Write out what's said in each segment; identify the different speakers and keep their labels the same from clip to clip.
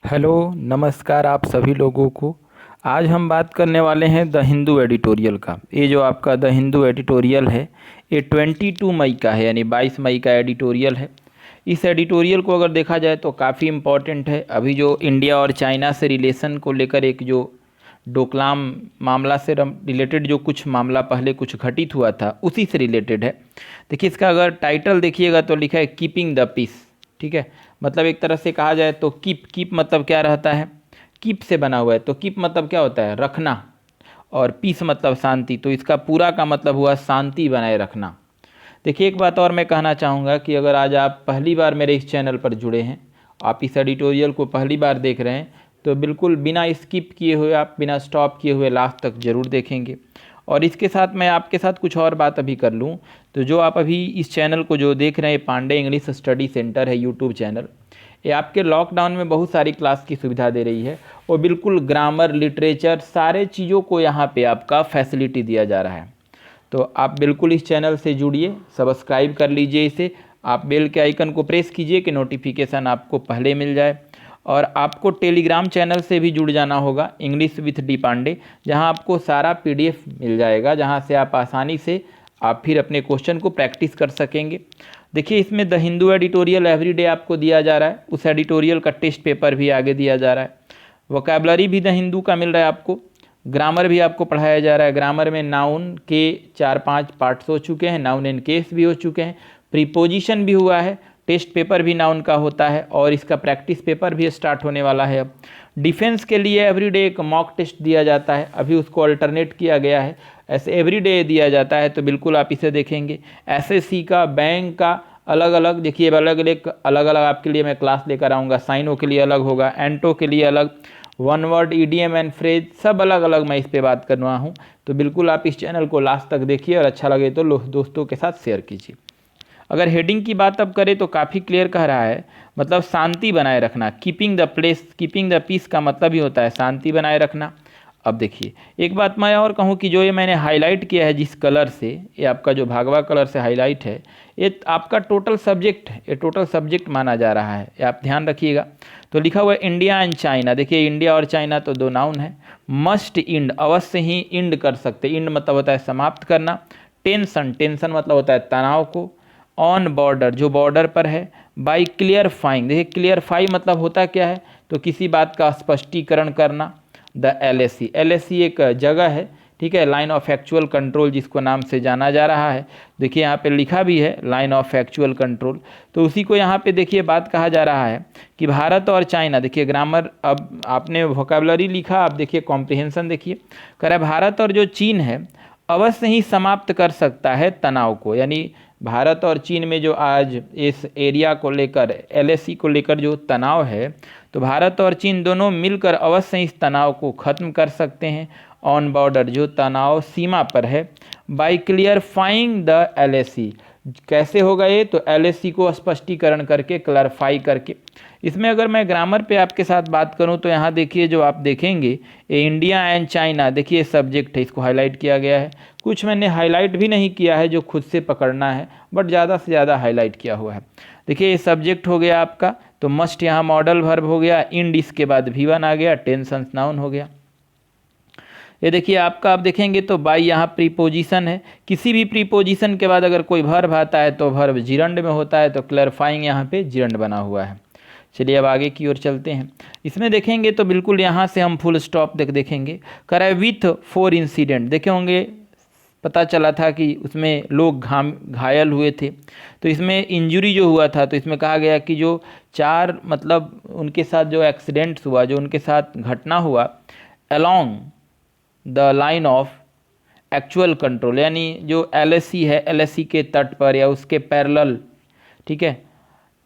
Speaker 1: Hello नमस्कार आप सभी लोगों को। आज हम बात करने वाले हैं द हिंदू एडिटोरियल का। ये जो आपका द हिंदू एडिटोरियल है ये 22 मई का है, यानी 22 मई का एडिटोरियल है। इस एडिटोरियल को अगर देखा जाए तो काफ़ी इम्पोर्टेंट है। अभी जो इंडिया और चाइना से रिलेशन को लेकर एक जो डोकलाम मामला से रिलेटेड जो कुछ मामला पहले कुछ घटित हुआ था उसी से रिलेटेड है। देखिए इसका अगर टाइटल देखिएगा तो लिखा है कीपिंग द पीस। ठीक है, मतलब एक तरह से कहा जाए तो कीप मतलब क्या रहता है, कीप से बना हुआ है। तो कीप मतलब क्या होता है, रखना, और पीस मतलब शांति। तो इसका पूरा का मतलब हुआ शांति बनाए रखना। देखिए एक बात और मैं कहना चाहूँगा कि अगर आज आप पहली बार मेरे इस चैनल पर जुड़े हैं, आप इस एडिटोरियल को पहली बार देख रहे हैं, तो बिल्कुल बिना स्किप किए हुए, आप बिना स्टॉप किए हुए लास्ट तक ज़रूर देखेंगे। और इसके साथ मैं आपके साथ कुछ और बात अभी कर लूँ तो जो आप अभी इस चैनल को जो देख रहे हैं, पांडे इंग्लिश स्टडी सेंटर है यूट्यूब चैनल, ये आपके लॉकडाउन में बहुत सारी क्लास की सुविधा दे रही है और बिल्कुल ग्रामर, लिटरेचर, सारे चीज़ों को यहाँ पे आपका फैसिलिटी दिया जा रहा है। तो आप बिल्कुल इस चैनल से जुड़िए, सब्सक्राइब कर लीजिए इसे, आप बेल के आइकन को प्रेस कीजिए कि नोटिफिकेशन आपको पहले मिल जाए। और आपको टेलीग्राम चैनल से भी जुड़ जाना होगा, इंग्लिश विथ डी पांडे, जहां आपको सारा पीडीएफ मिल जाएगा, जहां से आप आसानी से आप फिर अपने क्वेश्चन को प्रैक्टिस कर सकेंगे। देखिए इसमें द हिंदू एडिटोरियल एवरीडे आपको दिया जा रहा है, उस एडिटोरियल का टेस्ट पेपर भी आगे दिया जा रहा है। वोकैबलरी भी द हिंदू का मिल रहा है आपको, ग्रामर भी आपको पढ़ाया जा रहा है। ग्रामर में नाउन के 4-5 पार्ट्स हो चुके हैं, नाउन एंड केस भी हो चुके हैं, प्रीपोजिशन भी हुआ है, टेस्ट पेपर भी नाउन का होता है और इसका प्रैक्टिस पेपर भी स्टार्ट होने वाला है। अब डिफेंस के लिए एवरीडे एक मॉक टेस्ट दिया जाता है, अभी उसको अल्टरनेट किया गया है, ऐसे एवरीडे दिया जाता है, तो बिल्कुल आप इसे देखेंगे। एसएससी का, बैंक का अलग अलग, देखिए अलग अलग आपके लिए मैं क्लास लेकर आऊँगा। साइनो के लिए अलग होगा, एंटो के लिए अलग, one word, EDM and phrase, सब अलग अलग मैं इस पर बात कर रहा हूँ। तो बिल्कुल आप इस चैनल को लास्ट तक देखिए और अच्छा लगे तो दोस्तों के साथ शेयर कीजिए। अगर हेडिंग की बात अब करें तो काफ़ी क्लियर कह रहा है, मतलब शांति बनाए रखना, keeping the place, keeping the peace का मतलब ही होता है शांति बनाए रखना। अब देखिए एक बात मैं और कहूँ कि जो ये मैंने हाईलाइट किया है जिस कलर से, ये आपका जो भागवा कलर से हाईलाइट है, ये आपका टोटल सब्जेक्ट है, ये टोटल सब्जेक्ट माना जा रहा है, ये आप ध्यान रखिएगा। तो लिखा हुआ है इंडिया एंड चाइना। देखिए इंडिया और चाइना तो दो नाउन है। मस्ट इंड, अवश्य ही इंड कर सकते, इंड मतलब होता है समाप्त करना। टेंशन, टेंशन मतलब होता है तनाव को। ऑन बॉर्डर, जो बॉर्डर पर है। बाई क्लियरफाइंग, देखिए क्लियरफाई मतलब होता क्या है, तो किसी बात का स्पष्टीकरण करना। द एलएसी, एलएसी एक जगह है, ठीक है, लाइन ऑफ एक्चुअल कंट्रोल जिसको नाम से जाना जा रहा है। देखिए यहाँ पे लिखा भी है लाइन ऑफ एक्चुअल कंट्रोल, तो उसी को यहाँ पे देखिए बात कहा जा रहा है कि भारत और चाइना। देखिए ग्रामर, अब आपने वोकैबुलरी लिखा, आप देखिए कॉम्प्रिहेंशन देखिए, कह रहा है भारत और जो चीन है अवश्य ही समाप्त कर सकता है तनाव को। यानी भारत और चीन में जो आज इस एरिया को लेकर, एलएसी को लेकर जो तनाव है, तो भारत और चीन दोनों मिलकर अवश्य इस तनाव को ख़त्म कर सकते हैं। ऑन बॉर्डर, जो तनाव सीमा पर है। बाई क्लियरफाइंग द एलएसी, कैसे होगा ये, तो एलएसी को स्पष्टीकरण करके, क्लैरिफाई करके। इसमें अगर मैं ग्रामर पे आपके साथ बात करूं तो यहाँ देखिए जो आप देखेंगे ये इंडिया एंड चाइना, देखिए सब्जेक्ट है, इसको हाईलाइट किया गया है। कुछ मैंने हाईलाइट भी नहीं किया है जो खुद से पकड़ना है, बट ज़्यादा से ज़्यादा हाईलाइट किया हुआ है। देखिए ये सब्जेक्ट हो गया आपका, तो मस्ट यहाँ मॉडल वर्ब हो गया, इंड इसके बाद V1 आ गया, टेंशन नाउन हो गया। ये देखिए आपका, आप देखेंगे तो बाई यहाँ प्रीपोजिशन है, किसी भी प्रीपोजिशन के बाद अगर कोई वर्ब आता है तो वर्ब जिरंड में होता है, तो क्लैरिफाइंग यहाँ पे जिरंड बना हुआ है। चलिए अब आगे की ओर चलते हैं। इसमें देखेंगे तो बिल्कुल यहाँ से हम फुल स्टॉप देखेंगे, कर है विथ 4 इंसिडेंट। देखे होंगे, पता चला था कि उसमें लोग घायल हुए थे, तो इसमें इंजरी जो हुआ था, तो इसमें कहा गया कि जो 4 मतलब उनके साथ जो एक्सीडेंट्स हुआ, जो उनके साथ घटना हुआ, along the line of actual control, यानी जो एलएसी है, एलएसी के तट पर या उसके पैरेलल, ठीक है।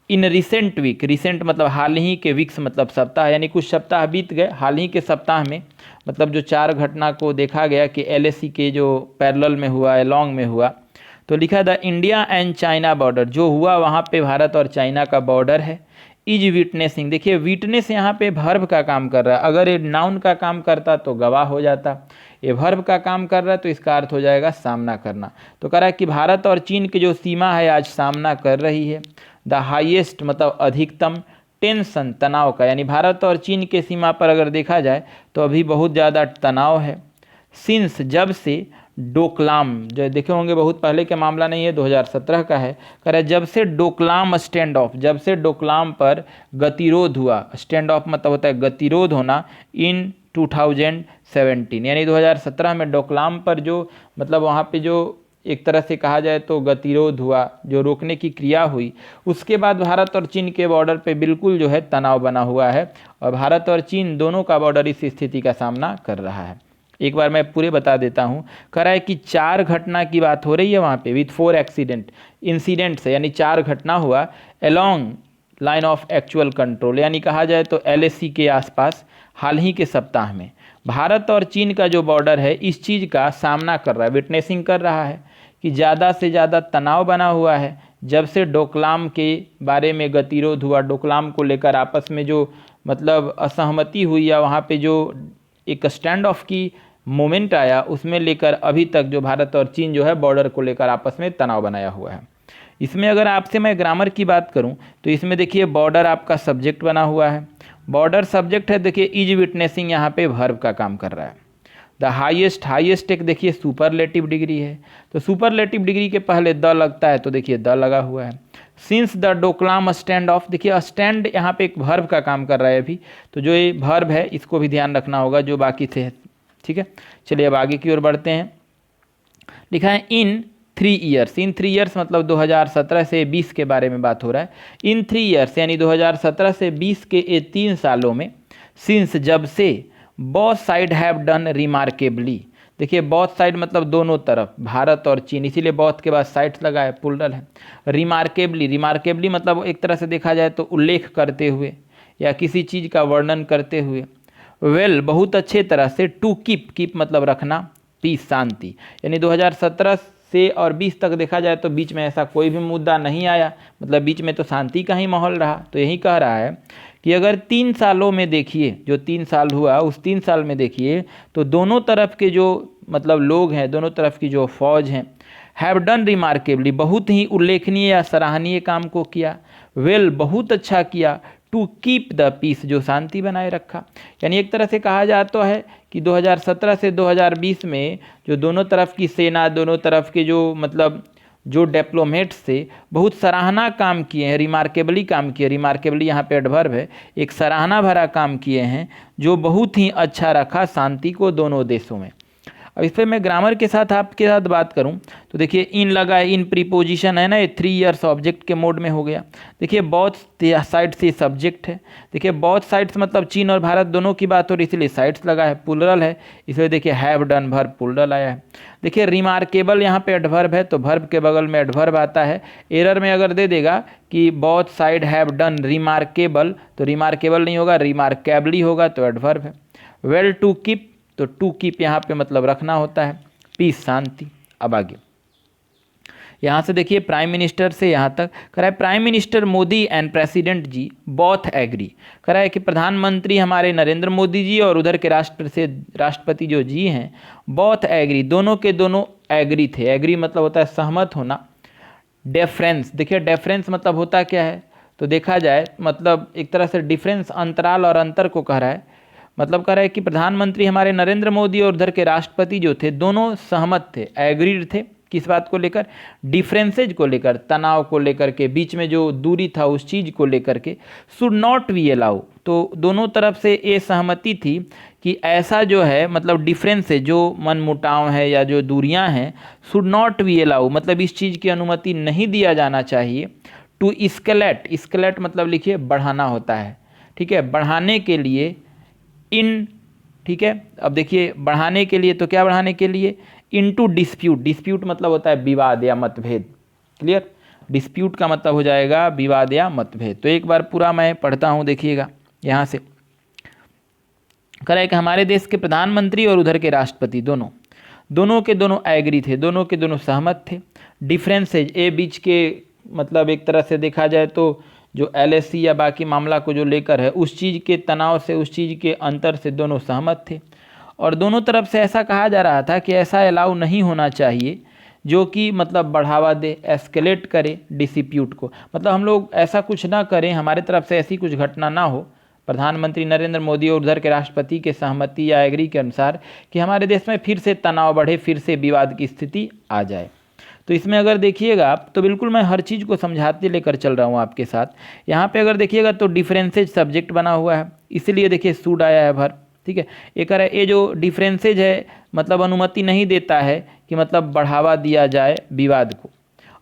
Speaker 1: इन रिसेंट वीक, रिसेंट मतलब हाल ही के, वीक्स मतलब सप्ताह, यानी कुछ सप्ताह बीत गए, हाल ही के सप्ताह में मतलब जो 4 घटना को देखा गया कि एलएसी के जो पैरेलल में हुआ, लॉन्ग में हुआ। तो लिखा the India and China border, जो हुआ वहाँ पे भारत और चाइना का बॉर्डर है। इज विटनेसिंग, देखिए विटनेस यहाँ पे वर्ब का काम कर रहा है, अगर ये नाउन का काम करता तो गवाह हो जाता, ये वर्ब का काम कर रहा है तो इसका अर्थ हो जाएगा सामना करना। तो कह रहा है कि भारत और चीन की जो सीमा है आज सामना कर रही है। द हाईएस्ट मतलब अधिकतम टेंशन, तनाव का, यानी भारत और चीन के सीमा पर अगर देखा जाए तो अभी बहुत ज़्यादा तनाव है। सिंस, जब से, डोकलाम, जो देखे होंगे बहुत पहले का मामला नहीं है, 2017 का है। कह रहा है जब से डोकलाम स्टैंड ऑफ, जब से डोकलाम पर गतिरोध हुआ, स्टैंड ऑफ मतलब होता है गतिरोध होना, इन 2017, यानी 2017 में डोकलाम पर जो मतलब वहाँ पे जो एक तरह से कहा जाए तो गतिरोध हुआ, जो रोकने की क्रिया हुई, उसके बाद भारत और चीन के बॉर्डर पे बिल्कुल जो है तनाव बना हुआ है और भारत और चीन दोनों का बॉर्डर इस स्थिति का सामना कर रहा है। एक बार मैं पूरे बता देता हूँ। कह रहा है कि 4 घटना की बात हो रही है वहाँ पे, विथ 4 इंसिडेंट्स है, यानी 4 घटना हुआ along line of actual control, यानी कहा जाए तो LAC के आसपास हाल ही के सप्ताह में भारत और चीन का जो बॉर्डर है इस चीज़ का सामना कर रहा है, विटनेसिंग कर रहा है कि ज़्यादा से ज़्यादा तनाव बना हुआ है। जब से डोकलाम के बारे में गतिरोध हुआ, डोकलाम को लेकर आपस में जो मतलब असहमति हुई या वहाँ पे जो एक स्टैंड ऑफ की मोमेंट आया, उसमें लेकर अभी तक जो भारत और चीन जो है बॉर्डर को लेकर आपस में तनाव बनाया हुआ है। इसमें अगर आपसे मैं ग्रामर की बात करूं तो इसमें देखिए बॉर्डर आपका सब्जेक्ट बना हुआ है, बॉर्डर सब्जेक्ट है, देखिए इज विटनेसिंग यहाँ पे वर्ब का काम कर रहा है। द हाईएस्ट एक देखिए सुपरलेटिव डिग्री है, तो सुपरलेटिव डिग्री के पहले द लगता है, तो देखिए द लगा हुआ है। Since the Doklam stand of, देखिए स्टैंड यहाँ पे एक वर्ब का काम कर रहा है अभी, तो जो ये वर्ब है इसको भी ध्यान रखना होगा जो बाकी से है, ठीक है। चलिए अब आगे की ओर बढ़ते हैं। लिखा है इन 3 ईयर्स, इन 3 ईयर्स मतलब 2017 से 20 के बारे में बात हो रहा है। इन 3 ईयर्स यानी 2017 से 20 के ये 3 सालों में, सिंस जब से, both side have done remarkably, देखिए बोथ साइड मतलब दोनों तरफ, भारत और चीन, इसीलिए बोथ के बाद साइड्स लगा है, प्लुरल है। रिमार्केबली, रिमार्केबली मतलब एक तरह से देखा जाए तो उल्लेख करते हुए या किसी चीज़ का वर्णन करते हुए। वेल, बहुत अच्छे तरह से। टू कीप मतलब रखना, पीस शांति, यानी 2017 से और 20 तक देखा जाए तो बीच में ऐसा कोई भी मुद्दा नहीं आया, मतलब बीच में तो शांति का ही माहौल रहा। तो यही कह रहा है कि अगर 3 सालों में देखिए, जो 3 साल हुआ उस 3 साल में देखिए तो दोनों तरफ के जो मतलब लोग हैं, दोनों तरफ की जो फौज हैं, हैव डन रिमार्केबली, बहुत ही उल्लेखनीय या सराहनीय काम को किया। वेल, बहुत अच्छा किया। टू कीप द पीस, जो शांति बनाए रखा। यानी एक तरह से कहा जाता है कि 2017 से 2020 में जो दोनों तरफ की सेना, दोनों तरफ के जो मतलब जो डिप्लोमेट्स थे, बहुत सराहना काम किए हैं, रिमार्केबली काम किए। रिमार्केबली यहाँ पे एडवर्ब है, एक सराहना भरा काम किए हैं जो बहुत ही अच्छा रखा शांति को दोनों देशों में। अब इस पर मैं ग्रामर के साथ आपके साथ बात करूं तो देखिए इन लगा है, इन प्रीपोजिशन है ना, ये 3 ईयर्स ऑब्जेक्ट के मोड में हो गया। देखिए बोथ साइड से सब्जेक्ट है, देखिए बोथ साइड्स मतलब चीन और भारत दोनों की बात हो रही, इसलिए साइड्स लगा है, प्लुरल है, इसलिए देखिए हैव डन वर्ब प्लुरल आया है। देखिए रिमार्केबल यहाँ पे एडवर्ब है, तो वर्ब के बगल में एडवर्ब आता है। एरर में अगर दे देगा कि both side have done remarkable, तो रिमार्केबल नहीं होगा, रिमार्केबली होगा, तो एडवर्ब है। वेल, टू कीप, तो टू कीप यहाँ पे मतलब रखना होता है, पीस शांति। अब आगे यहाँ से देखिए प्राइम मिनिस्टर से यहाँ तक कह रहा है prime minister Modi and president Xi both agree, कह रहा है कि प्रधानमंत्री हमारे नरेंद्र मोदी जी और उधर के राष्ट्रपति जो जी हैं, बोथ एग्री, दोनों के दोनों एग्री थे। एग्री मतलब होता है सहमत होना। डिफरेंस, देखिए डिफरेंस मतलब होता क्या है, तो देखा जाए मतलब एक तरह से डिफरेंस अंतराल और अंतर को कह रहा है। मतलब कह रहा है कि प्रधानमंत्री हमारे नरेंद्र मोदी और उधर के राष्ट्रपति जो थे दोनों सहमत थे, एग्रीड थे। किस बात को लेकर? डिफरेंसेज को लेकर, तनाव को लेकर के, बीच में जो दूरी था उस चीज़ को लेकर के। शुड नॉट बी अलाउ, तो दोनों तरफ से ये सहमति थी कि ऐसा जो है मतलब डिफरेंस है, जो मनमुटाव है या जो दूरियां हैं, शुड नॉट बी अलाउ मतलब इस चीज़ की अनुमति नहीं दिया जाना चाहिए। टू इस्केलेट, इस्केलेट मतलब लिखिए बढ़ाना होता है, ठीक है, बढ़ाने के लिए। इन, ठीक है, अब देखिए बढ़ाने के लिए, तो क्या बढ़ाने के लिए? इनटू डिस्प्यूट, डिस्प्यूट मतलब होता है विवाद या मतभेद। क्लियर? डिस्प्यूट का मतलब हो जाएगा विवाद या मतभेद। तो एक बार पूरा मैं पढ़ता हूँ, देखिएगा यहाँ से। कह रहा है कि हमारे देश के प्रधानमंत्री और उधर के राष्ट्रपति दोनों के दोनों एग्री थे, दोनों के दोनों सहमत थे। डिफरेंसेज, ए बीच के मतलब एक तरह से देखा जाए तो जो LAC या बाकी मामला को जो लेकर है, उस चीज़ के तनाव से, उस चीज़ के अंतर से दोनों सहमत थे। और दोनों तरफ से ऐसा कहा जा रहा था कि ऐसा अलाउ नहीं होना चाहिए जो कि मतलब बढ़ावा दे, एस्केलेट करे डिस्प्यूट को, मतलब हम लोग ऐसा कुछ ना करें, हमारे तरफ से ऐसी कुछ घटना ना हो, प्रधानमंत्री नरेंद्र मोदी और उधर के राष्ट्रपति के सहमति या एग्री के अनुसार, कि हमारे देश में फिर से तनाव बढ़े, फिर से विवाद की स्थिति आ जाए। तो इसमें अगर देखिएगा आप, तो बिल्कुल मैं हर चीज़ को समझाते लेकर चल रहा हूँ आपके साथ। यहाँ पे अगर देखिएगा तो डिफरेंसेज सब्जेक्ट बना हुआ है, इसीलिए देखिए शुड आया है भर, ठीक है। एक ये जो डिफरेंसेज है मतलब अनुमति नहीं देता है कि मतलब बढ़ावा दिया जाए विवाद को।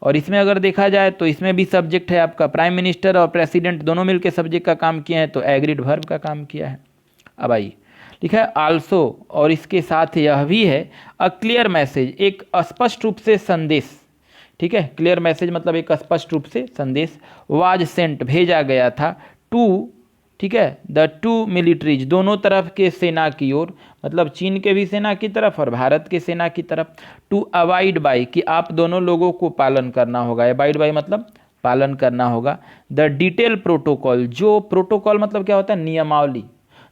Speaker 1: और इसमें अगर देखा जाए तो इसमें भी सब्जेक्ट है आपका, प्राइम मिनिस्टर और प्रेसिडेंट दोनों मिलकर सब्जेक्ट का काम किए हैं, तो एग्रीड वर्ब का काम किया है। अब आइए, लिखा है आल्सो, और इसके साथ यह भी है, अ क्लियर मैसेज, एक स्पष्ट रूप से संदेश, ठीक है। क्लियर मैसेज मतलब एक स्पष्ट रूप से संदेश, वाज सेंट भेजा गया था, टू, ठीक है, द टू मिलिट्रीज, दोनों तरफ के सेना की ओर, मतलब चीन के भी सेना की तरफ और भारत के सेना की तरफ, टू अवाइड बाई, कि आप दोनों लोगों को पालन करना होगा, अवाइड बाई मतलब पालन करना होगा, द डिटेल प्रोटोकॉल, जो प्रोटोकॉल मतलब क्या होता है, नियमावली,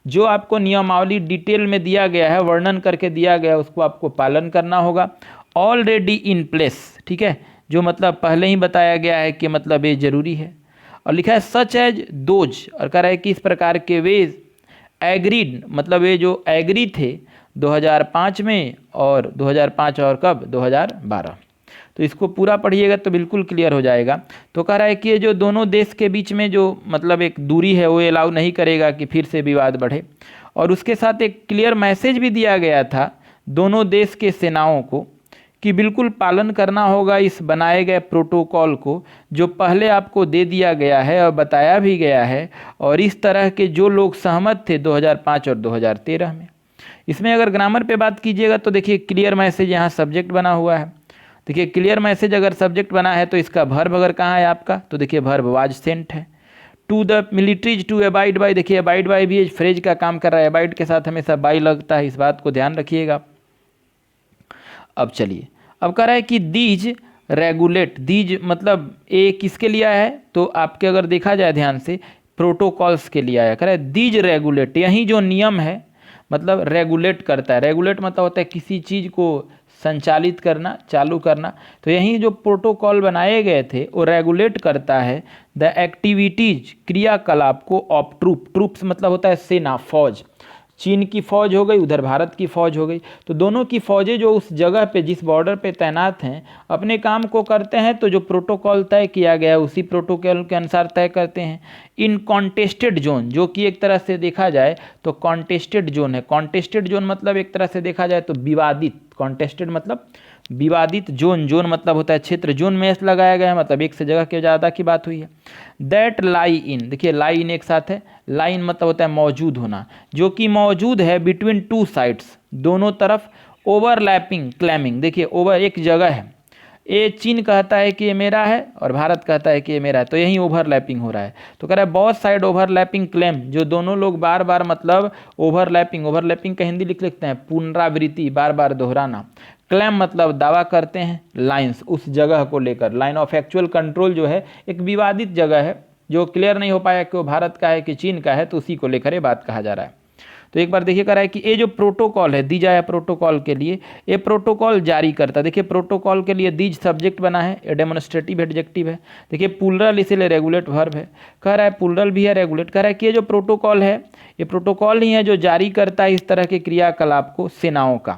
Speaker 1: जो आपको नियमावली डिटेल में दिया गया है, वर्णन करके दिया गया है, उसको आपको पालन करना होगा, ऑलरेडी इन प्लेस, ठीक है, जो मतलब पहले ही बताया गया है कि मतलब ये जरूरी है। और लिखा है सच एज दोज, और कह रहा है कि इस प्रकार के वे एग्रीड, मतलब ये जो एग्री थे 2005 में, और 2005 और कब 2012, तो इसको पूरा पढ़िएगा तो बिल्कुल क्लियर हो जाएगा। तो कह रहा है कि ये जो दोनों देश के बीच में जो मतलब एक दूरी है वो अलाउ नहीं करेगा कि फिर से विवाद बढ़े, और उसके साथ एक क्लियर मैसेज भी दिया गया था दोनों देश के सेनाओं को कि बिल्कुल पालन करना होगा इस बनाए गए प्रोटोकॉल को, जो पहले आपको दे दिया गया है और बताया भी गया है, और इस तरह के जो लोग सहमत थे 2005 और 2013 में। इसमें अगर ग्रामर पे बात कीजिएगा तो देखिए क्लियर मैसेज यहाँ सब्जेक्ट बना हुआ है, देखिए क्लियर मैसेज अगर सब्जेक्ट बना है तो इसका भर्ब अगर कहाँ है आपका, तो देखिए भर्ब वाज सेंट है, to the militaries to abide by, देखिए अबाइड बाई भी फ्रेज का काम कर रहा है, अबाइड के साथ हमेशा बाई लगता है, इस बात को ध्यान रखिएगा। अब चलिए, अब कह रहा है कि दीज रेगुलेट, दीज मतलब ए किसके लिए आया है, तो आपके अगर देखा जाए ध्यान से प्रोटोकॉल्स के लिए आया, कह रहा है दीज रेगुलेट, यही जो नियम है मतलब रेगुलेट करता है, रेगुलेट मतलब होता है किसी चीज़ को संचालित करना, चालू करना, तो यही जो प्रोटोकॉल बनाए गए थे वो रेगुलेट करता है द एक्टिविटीज, क्रियाकलाप को ऑफ ट्रूप, ट्रूप्स मतलब होता है सेना, फौज, चीन की फौज हो गई, उधर भारत की फौज हो गई, तो दोनों की फौजें जो उस जगह पे जिस बॉर्डर पे तैनात हैं अपने काम को करते हैं, तो जो प्रोटोकॉल तय किया गया है उसी प्रोटोकॉल के अनुसार तय करते हैं। इन कॉन्टेस्टेड जोन, जो कि एक तरह से देखा जाए तो कॉन्टेस्टेड जोन है, कॉन्टेस्टेड जोन मतलब एक तरह से देखा जाए तो विवादित, कॉन्टेस्टेड मतलब विवादित, जोन, जोन मतलब होता है क्षेत्र, जोन में एस लगाया गया है मतलब एक से जगह के ज़्यादा की बात हुई है। दैट लाई इन, देखिए लाई इन एक साथ है, लाइन मतलब होता है मौजूद होना, जो कि मौजूद है बिटवीन टू साइड्स, दोनों तरफ, ओवरलैपिंग क्लेमिंग, देखिए ओवर एक जगह है, ये चीन कहता है कि ये मेरा है और भारत कहता है कि ये मेरा है, तो यही ओवरलैपिंग हो रहा है। तो कह रहा है बहुत साइड ओवरलैपिंग क्लेम, जो दोनों लोग बार बार मतलब ओवरलैपिंग, ओवरलैपिंग का हिंदी लिख लेते हैं पुनरावृत्ति, बार बार दोहराना, क्लेम मतलब दावा करते हैं, लाइंस उस जगह को लेकर, लाइन ऑफ एक्चुअल कंट्रोल जो है एक विवादित जगह है जो क्लियर नहीं हो पाया कि वो भारत का है कि चीन का है, तो उसी को लेकर ये बात कहा जा रहा है। तो एक बार देखिए कह रहा है कि ये जो प्रोटोकॉल है, दी जाए प्रोटोकॉल के लिए, ये प्रोटोकॉल जारी करता है, देखिए प्रोटोकॉल के लिए दीज सब्जेक्ट बना है, ये डेमोन्स्ट्रेटिव एडजेक्टिव है, देखिए प्लूरल इसीलिए रेगुलेट वर्ब है, कह रहा है प्लूरल भी है रेगुलेट, कह रहा है कि ये जो प्रोटोकॉल है ये प्रोटोकॉल ही है जो जारी करता है इस तरह के क्रियाकलाप को सेनाओं का,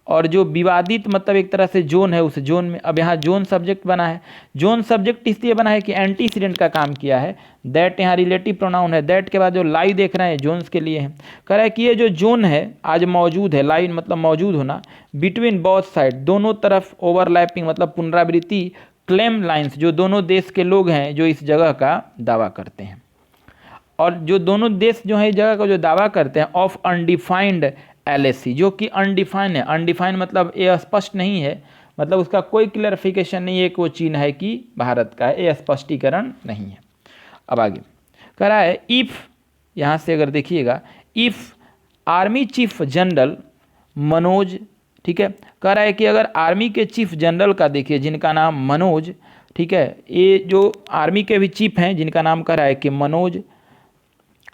Speaker 1: और जो विवादित मतलब एक तरह से जोन है, उस जोन में, अब यहाँ जोन सब्जेक्ट बना है, जोन सब्जेक्ट इसलिए बना है कि एंटीसीडेंट का काम किया है, दैट यहाँ रिलेटिव प्रोनाउन है, दैट के बाद जो लाई देख रहे हैं जोन्स के लिए है, कह रहा है कि ये जो जोन है आज मौजूद है, लाइन मतलब मौजूद होना, बिटवीन बोथ साइड, दोनों तरफ, ओवरलैपिंग मतलब पुनरावृत्ति, क्लेम लाइन्स, जो दोनों देश के लोग हैं जो इस जगह का दावा करते हैं, और जो दोनों देश जो है इस जगह का जो दावा करते हैं, ऑफ अनडिफाइंड एलएसी, जो कि अनडिफाइन है, अनडिफाइन मतलब ये स्पष्ट नहीं है, मतलब उसका कोई क्लैरिफिकेशन नहीं है कि वो चीन है कि भारत का है, ये स्पष्टीकरण नहीं है। अब आगे कह रहा है इफ़, यहाँ से अगर देखिएगा, if army chief general Manoj, ठीक है, कह रहा है कि अगर आर्मी के चीफ जनरल का देखिए जिनका नाम मनोज, ठीक है, ये जो आर्मी के भी चीफ हैं जिनका नाम कह रहा है कि मनोज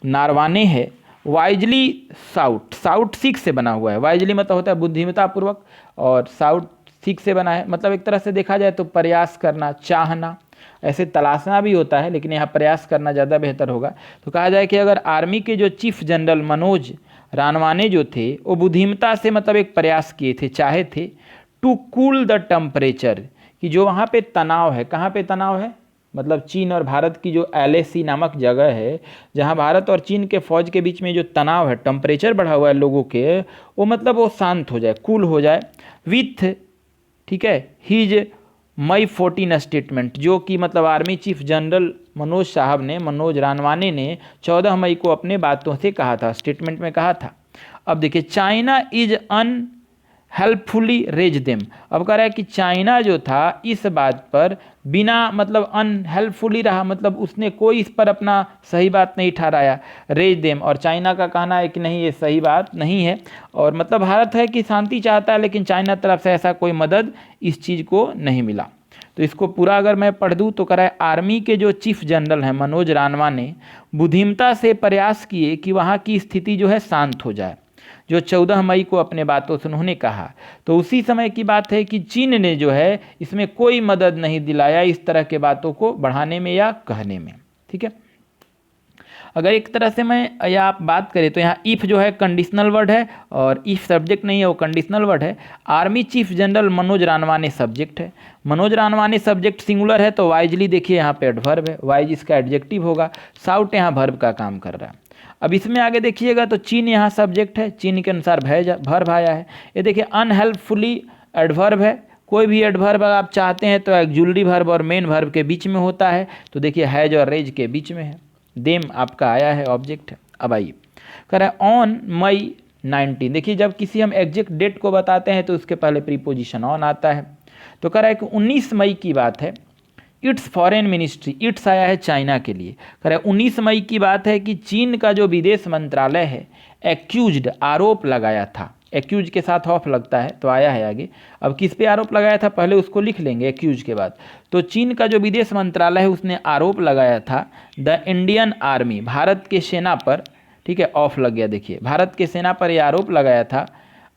Speaker 1: नारवाने है, वाइजली साउट, साउट 6 से बना हुआ है, वाइजली मतलब होता है बुद्धिमता पूर्वक, और साउट ठीक से बना है, मतलब एक तरह से देखा जाए तो प्रयास करना, चाहना, ऐसे तलाशना भी होता है लेकिन यहाँ प्रयास करना ज़्यादा बेहतर होगा। तो कहा जाए कि अगर आर्मी के जो चीफ जनरल मनोज रानवाने जो थे वो बुद्धिमता से मतलब एक प्रयास किए थे, चाहे थे टू कूल द टेम्परेचर, कि जो वहाँ पे तनाव है, कहाँ पे तनाव है, मतलब चीन और भारत की जो LAC नामक जगह है जहाँ भारत और चीन के फौज के बीच में जो तनाव है, टेम्परेचर बढ़ा हुआ है लोगों के, वो मतलब वो शांत हो जाए, कूल हो जाए विथ, ठीक है, हीज मई 14 स्टेटमेंट, जो कि मतलब आर्मी चीफ जनरल मनोज साहब ने, मनोज रानवाने ने 14 मई को अपने बातों से कहा था, स्टेटमेंट में कहा था। अब देखिए, China is unhelpfully raise them, अब कह रहा है कि चाइना जो था इस बात पर बिना मतलब अनहेल्पफुली रहा, मतलब उसने कोई इस पर अपना सही बात नहीं ठहराया, रेज देम, और चाइना का कहना है कि नहीं ये सही बात नहीं है, और मतलब भारत है कि शांति चाहता है लेकिन चाइना तरफ से ऐसा कोई मदद इस चीज़ को नहीं मिला। तो इसको पूरा अगर मैं पढ़ दूँ तो कह रहा है आर्मी के जो चीफ जनरल हैं मनोज रानवा ने बुद्धिमता से प्रयास किए कि वहाँ की स्थिति जो है शांत हो जाए, जो 14 मई को अपने बातों से उन्होंने कहा। तो उसी समय की बात है कि चीन ने जो है इसमें कोई मदद नहीं दिलाया इस तरह के बातों को बढ़ाने में या कहने में, ठीक है। अगर एक तरह से मैं या आप बात करें तो यहाँ इफ़ जो है कंडीशनल वर्ड है और इफ़ सब्जेक्ट नहीं है, वो कंडीशनल वर्ड है। Army chief general Manoj Ranwane subject है, मनोज रानवाने सब्जेक्ट सिंगुलर है तो वाइजली देखिए यहाँ पे एडवर्ब है, वाइज इसका एडजेक्टिव होगा, साउट यहाँ वर्ब का काम कर रहा है। अब इसमें आगे देखिएगा तो चीन यहाँ सब्जेक्ट है, चीन के अनुसार वर्ब आया है। ये देखिए अनहेल्पफुली एडवर्ब है, कोई भी एडवर्ब आप चाहते हैं तो ऑक्सिलरी वर्ब और मेन वर्ब के बीच में होता है, तो देखिए हैज और रेज के बीच में है। देम आपका आया है, ऑब्जेक्ट है। अब आइए कह रहा है ऑन मई 19, देखिए जब किसी हम एग्जैक्ट डेट को बताते हैं तो उसके पहले प्रीपोजिशन ऑन आता है। तो कह रहा है कि 19 मई की बात है, इट्स फॉरेन मिनिस्ट्री, इट्स आया है चाइना के लिए, कह रहा है 19 मई की बात है कि चीन का जो विदेश मंत्रालय है एक्यूज्ड, आरोप लगाया था, एक्यूज के साथ ऑफ लगता है तो आया है आगे। अब किस पे आरोप लगाया था पहले उसको लिख लेंगे एक्यूज के बाद। तो चीन का जो विदेश मंत्रालय है उसने आरोप लगाया था द इंडियन आर्मी, भारत के सेना पर, ठीक है, ऑफ लग गया, देखिए भारत के सेना पर यह आरोप लगाया था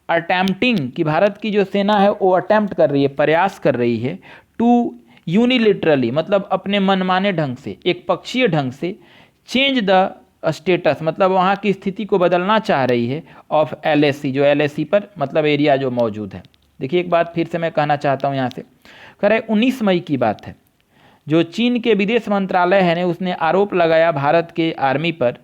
Speaker 1: अटेम्प्टिंग, कि भारत की जो सेना है वो अटेम्प्ट कर रही है, प्रयास कर रही है, टू यूनिलिटरली मतलब अपने मनमाने ढंग से, एक पक्षीय ढंग से, चेंज द स्टेटस मतलब वहाँ की स्थिति को बदलना चाह रही है, ऑफ LAC, जो LAC पर मतलब एरिया जो मौजूद है। देखिए एक बात फिर से मैं कहना चाहता हूँ यहाँ से, कह रहे 19 मई की बात है, जो चीन के विदेश मंत्रालय है ने उसने आरोप लगाया भारत के आर्मी पर,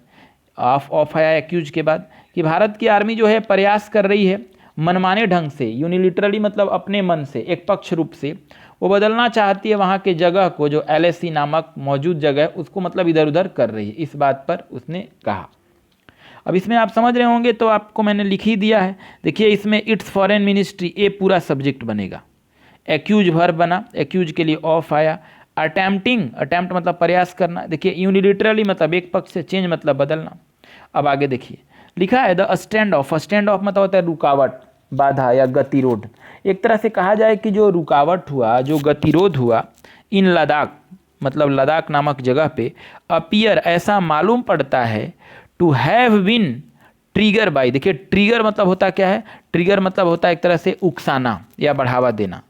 Speaker 1: ऑफ आया एक्यूज के बाद, कि भारत की आर्मी जो है प्रयास कर रही है मनमाने ढंग से, यूनिलिटरली मतलब अपने मन से, एक पक्ष रूप से वो बदलना चाहती है वहाँ के जगह को, जो LAC नामक मौजूद जगह है उसको मतलब इधर उधर कर रही है, इस बात पर उसने कहा। अब इसमें आप समझ रहे होंगे तो आपको मैंने लिख ही दिया है। देखिए इसमें इट्स फॉरेन मिनिस्ट्री ये पूरा सब्जेक्ट बनेगा, एक्यूज वर्ब बना, एक्यूज के लिए ऑफ आया, अटेम्प्टिंग, अटेम्प्ट मतलब प्रयास करना, देखिए यूनिलिटरली मतलब एक पक्ष से, चेंज मतलब बदलना। अब आगे देखिए लिखा है the stand of, stand of मतलब होता है रुकावट, बाधा या गतिरोध। एक तरह से कहा जाए कि जो रुकावट हुआ, जो गतिरोध हुआ इन लद्दाख मतलब लद्दाख नामक जगह पे, अपीयर ऐसा मालूम पड़ता है, to have been trigger by, देखिए ट्रिगर मतलब होता क्या है, ट्रिगर मतलब होता है एक तरह से उकसाना या बढ़ावा देना,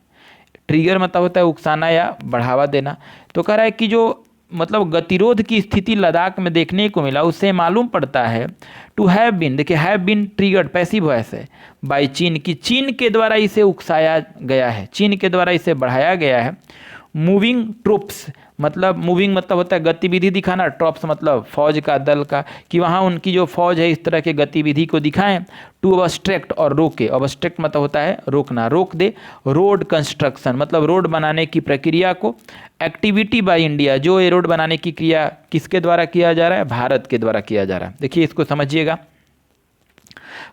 Speaker 1: ट्रिगर मतलब होता है उकसाना या बढ़ावा देना। तो कह रहा है कि जो मतलब गतिरोध की स्थिति लद्दाख में देखने को मिला, उससे मालूम पड़ता है टू हैव बीन, देखिए have been triggered passive voice है, बाई चीन, की चीन के द्वारा इसे उकसाया गया है, चीन के द्वारा इसे बढ़ाया गया है। मूविंग ट्रूप्स मतलब मूविंग मतलब होता है गतिविधि दिखाना, ट्रॉप्स मतलब फौज का, दल का, कि वहाँ उनकी जो फौज है इस तरह के गतिविधि को दिखाएं। टू ऑब्स्ट्रक्ट और रोके, ऑब्स्ट्रक्ट मतलब होता है रोकना, रोक दे। रोड कंस्ट्रक्शन मतलब रोड बनाने की प्रक्रिया को। एक्टिविटी बाय इंडिया, जो ये रोड बनाने की क्रिया किसके द्वारा किया जा रहा है, भारत के द्वारा किया जा रहा है। देखिए इसको समझिएगा,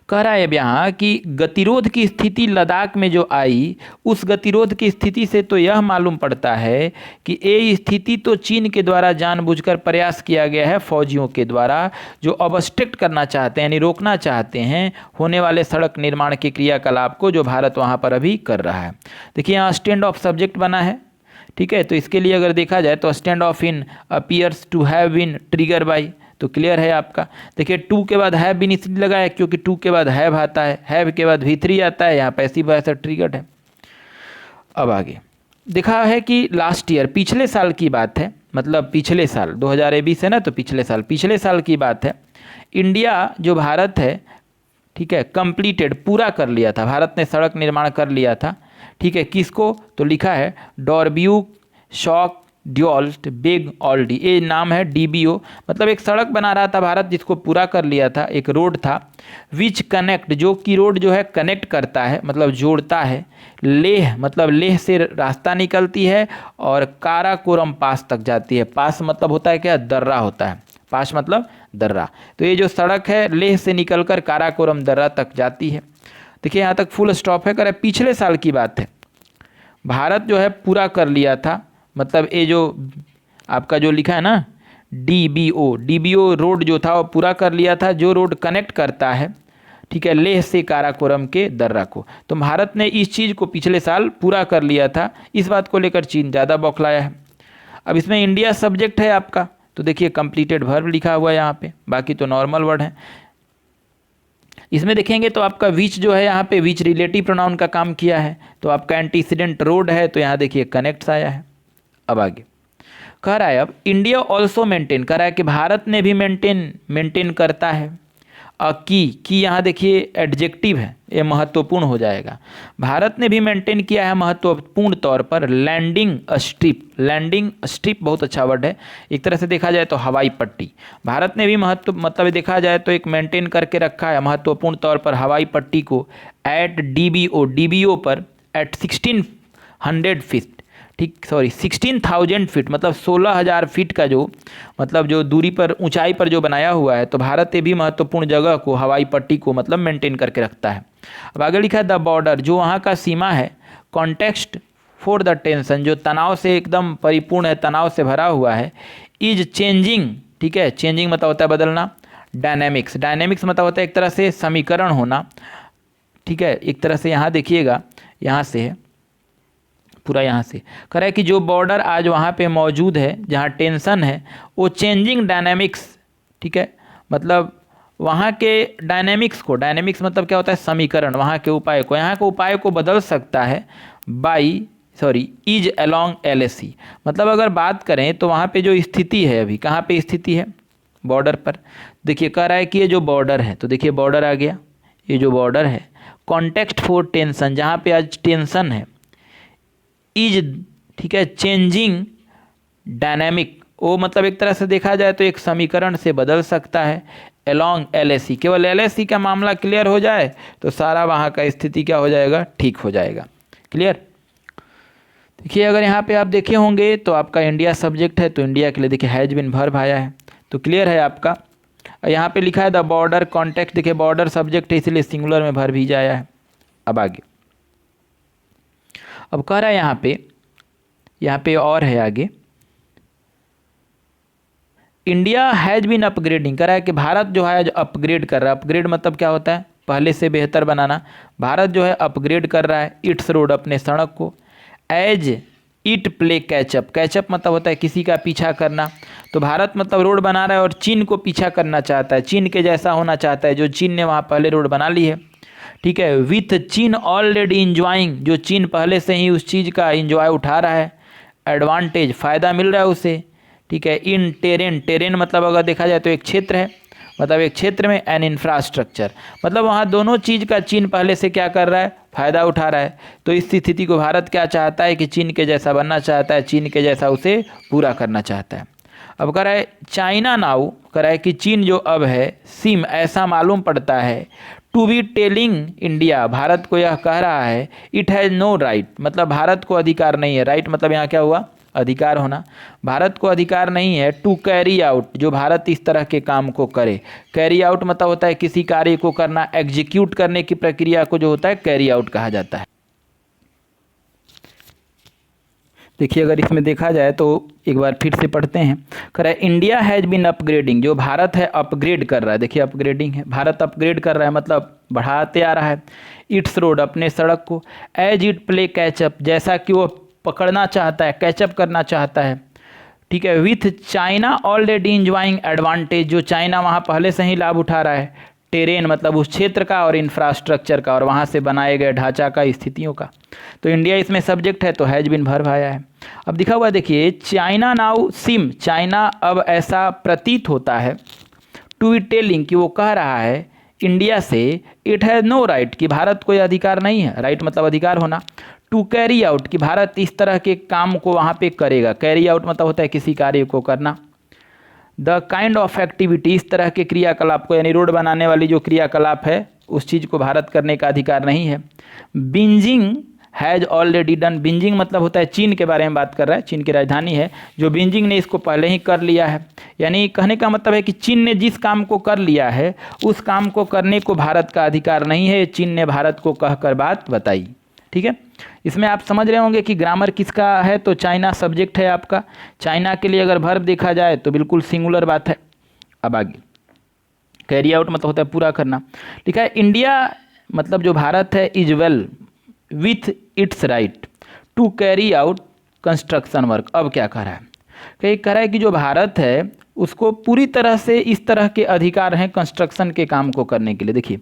Speaker 1: कह रहा है अब यहाँ कि गतिरोध की स्थिति लद्दाख में जो आई, उस गतिरोध की स्थिति से तो यह मालूम पड़ता है कि ये स्थिति तो चीन के द्वारा जानबूझकर प्रयास किया गया है, फौजियों के द्वारा, जो ऑब्स्ट्रक्ट करना चाहते हैं यानी रोकना चाहते हैं होने वाले सड़क निर्माण के क्रियाकलाप को, जो भारत वहाँ पर अभी कर रहा है। देखिए यहाँ स्टैंड ऑफ सब्जेक्ट बना है, ठीक है, तो इसके लिए अगर देखा जाए तो standoff in appears to have been trigger by, तो क्लियर है आपका। देखिए टू के बाद हैव बीन इसलिए लगाया क्योंकि टू के बाद हैव आता है, हैव के बाद V3 आता है, यहाँ पैसिव वॉइस ट्रिगर्ड है। अब आगे देखा है कि लास्ट ईयर पिछले साल की बात है, मतलब पिछले साल 2020 है ना, तो पिछले साल की बात है। इंडिया जो भारत है, ठीक है, कंप्लीटेड पूरा कर लिया था, भारत ने सड़क निर्माण कर लिया था, ठीक है। किसको? तो लिखा है डॉर्ब्यू शॉक ड्योल्ट बेग ऑल्डी, ये नाम है डीबीओ, मतलब एक सड़क बना रहा था भारत जिसको पूरा कर लिया था। एक रोड था विच कनेक्ट, जो कि रोड जो है कनेक्ट करता है, मतलब जोड़ता है लेह, मतलब लेह से रास्ता निकलती है और काराकोरम पास तक जाती है। पास मतलब होता है क्या? दर्रा होता है, पास मतलब दर्रा। तो ये जो सड़क है लेह से निकलकर काराकोरम दर्रा तक जाती है। देखिए यहाँ तक फुल स्टॉप है, करे पिछले साल की बात है। भारत जो है पूरा कर लिया था, मतलब ये जो आपका जो लिखा है ना डीबीओ रोड जो था वो पूरा कर लिया था, जो रोड कनेक्ट करता है, ठीक है, लेह से काराकोरम के दर्रा को। तो भारत ने इस चीज़ को पिछले साल पूरा कर लिया था। इस बात को लेकर चीन ज़्यादा बौखलाया है। अब इसमें इंडिया सब्जेक्ट है आपका, तो देखिए कंप्लीटेड वर्ब लिखा हुआ है यहाँ पे, बाकी तो नॉर्मल वर्ड है। इसमें देखेंगे तो आपका विच जो है यहाँ पे विच रिलेटिव प्रोनाउन का काम किया है, तो आपका एंटीसीडेंट रोड है, तो यहाँ देखिए कनेक्ट्स आया है। अब आगे कह रहा है, अब इंडिया ऑल्सो मेंटेन, कह रहा है कि भारत ने भी मेंटेन करता है। की यहाँ देखिए एडजेक्टिव है, ये महत्वपूर्ण हो जाएगा। भारत ने भी मेंटेन किया है महत्वपूर्ण तौर पर लैंडिंग स्ट्रिप बहुत अच्छा वर्ड है, एक तरह से देखा जाए तो हवाई पट्टी। भारत ने भी मतलब देखा जाए तो एक मेंटेन करके रखा है महत्वपूर्ण तौर पर हवाई पट्टी को एट डीबीओ पर एट 1600 फीट, ठीक, सॉरी 16,000 फीट, मतलब 16,000 फीट का जो मतलब जो दूरी पर ऊंचाई पर जो बनाया हुआ है। तो भारत ये भी महत्वपूर्ण जगह को हवाई पट्टी को मतलब मेंटेन करके रखता है। अब आगे लिखा है द बॉर्डर, जो वहाँ का सीमा है, कॉन्टेक्स्ट फॉर द टेंशन, जो तनाव से एकदम परिपूर्ण है, तनाव से भरा हुआ है, इज चेंजिंग, ठीक है, चेंजिंग मतलब होता है बदलना, डायनेमिक्स मतलब होता है एक तरह से समीकरण होना, ठीक है। एक तरह से यहाँ देखिएगा, यहाँ से है पूरा, यहाँ से कह रहा है कि जो बॉर्डर आज वहाँ पे मौजूद है जहाँ टेंशन है, वो चेंजिंग डायनेमिक्स, ठीक है, मतलब वहाँ के डायनेमिक्स मतलब क्या होता है? समीकरण, वहाँ के उपाय को, यहाँ के उपाय को बदल सकता है इज अलोंग LAC। मतलब अगर बात करें तो वहाँ पे जो स्थिति है, अभी कहाँ पे स्थिति है? बॉर्डर पर। देखिए कह रहा है कि ये जो बॉर्डर है, तो देखिए बॉर्डर आ गया, ये जो बॉर्डर है कॉन्टेक्स्ट फॉर टेंशन, जहाँ पे आज टेंशन है, इज, ठीक है, चेंजिंग डायनेमिक, वो मतलब एक तरह से देखा जाए तो एक समीकरण से बदल सकता है अलोंग LAC। केवल LAC का मामला क्लियर हो जाए तो सारा वहाँ का स्थिति क्या हो जाएगा? ठीक हो जाएगा। क्लियर? देखिए अगर यहाँ पे आप देखे होंगे तो आपका इंडिया सब्जेक्ट है, तो इंडिया के लिए देखिए हैज बिन वर्ब आया है, तो क्लियर है आपका। यहाँ पे लिखा है द बॉर्डर कॉन्टेक्स्ट, देखिए बॉर्डर सब्जेक्ट है इसलिए सिंगुलर में वर्ब ही आया है। अब आगे अब कह रहा है यहाँ पे और है आगे, इंडिया हैज़ बीन अपग्रेडिंग, कह रहा है कि भारत जो है अपग्रेड कर रहा है। अपग्रेड मतलब क्या होता है? पहले से बेहतर बनाना। भारत जो है अपग्रेड कर रहा है इट्स रोड, अपने सड़क को, as it play catch up, catch up मतलब होता है किसी का पीछा करना। तो भारत मतलब रोड बना रहा है और चीन को पीछा करना चाहता है, चीन के जैसा होना चाहता है, जो चीन ने वहाँ पहले रोड बना ली है, ठीक है। विथ चीन ऑलरेडी इंजॉइंग, जो चीन पहले से ही उस चीज़ का इंजॉय उठा रहा है, एडवांटेज फ़ायदा मिल रहा है उसे, ठीक है। इन टेरेन मतलब अगर देखा जाए तो एक क्षेत्र है, मतलब एक क्षेत्र में एन इंफ्रास्ट्रक्चर, मतलब वहाँ दोनों चीज़ का चीन पहले से क्या कर रहा है? फ़ायदा उठा रहा है। तो इस स्थिति को भारत क्या चाहता है कि चीन के जैसा बनना चाहता है, चीन के जैसा उसे पूरा करना चाहता है। अब कह रहा है चाइना नाउ, कह रहा है कि चीन जो अब है, सिम ऐसा मालूम पड़ता है, to be telling India, Bharat को यह कह रहा है, इट हैज़ नो राइट, मतलब भारत को अधिकार नहीं है, राइट मतलब यहाँ क्या हुआ? अधिकार होना। भारत को अधिकार नहीं है टू कैरी आउट, जो भारत इस तरह के काम को करे। कैरी आउट मतलब होता है किसी कार्य को करना, एग्जीक्यूट करने की प्रक्रिया को जो होता है कैरी आउट कहा जाता है। देखिए अगर इसमें देखा जाए तो एक बार फिर से पढ़ते हैं, कह रहा है इंडिया हैज़ बीन अपग्रेडिंग, जो भारत है अपग्रेड कर रहा है, देखिए अपग्रेडिंग है, भारत अपग्रेड कर रहा है मतलब बढ़ाते आ रहा है, इट्स रोड अपने सड़क को, एज इट प्ले कैचअप, जैसा कि वो पकड़ना चाहता है, कैचअप करना चाहता है, ठीक है। With China already enjoying advantage, जो चाइना वहाँ पहले से ही लाभ उठा रहा है, टेरेन मतलब उस क्षेत्र का, और इंफ्रास्ट्रक्चर का, और वहाँ से बनाए गए ढांचा का, स्थितियों का। तो इंडिया इसमें सब्जेक्ट है, तो हैज बीन वर्ब आया है। अब दिखा हुआ देखिए, चाइना नाउ सिम, चाइना अब ऐसा प्रतीत होता है, टू बी टेलिंग कि वो कह रहा है इंडिया से, इट हैज़ नो राइट कि भारत को यह अधिकार नहीं है, राइट मतलब अधिकार होना, टू कैरी आउट कि भारत इस तरह के काम को वहाँ पे करेगा, कैरी आउट मतलब होता है किसी कार्य को करना, द काइंड ऑफ एक्टिविटी इस तरह के क्रियाकलाप को, यानी रोड बनाने वाली जो क्रियाकलाप है उस चीज़ को भारत करने का अधिकार नहीं है। Beijing has already done, Beijing मतलब होता है चीन के बारे में बात कर रहा है, चीन की राजधानी है, जो बीजिंग ने इसको पहले ही कर लिया है, यानी कहने का मतलब है कि चीन ने जिस काम को कर लिया है उस काम को करने को भारत का अधिकार नहीं है, चीन ने भारत को कहकर बात बताई। ठीक है, इसमें आप समझ रहे होंगे कि ग्रामर किसका है, तो चाइना सब्जेक्ट है आपका, चाइना के लिए अगर वर्ब देखा जाए तो बिल्कुल सिंगुलर बात है। अब आगे, कैरी आउट मतलब होता है पूरा करना। लिखा है इंडिया मतलब जो भारत है, is well with its right to carry out construction work. अब क्या कह रहा है, कह रहा है कि जो भारत है उसको पूरी तरह से इस तरह के अधिकार हैं कंस्ट्रक्शन के काम को करने के लिए। देखिए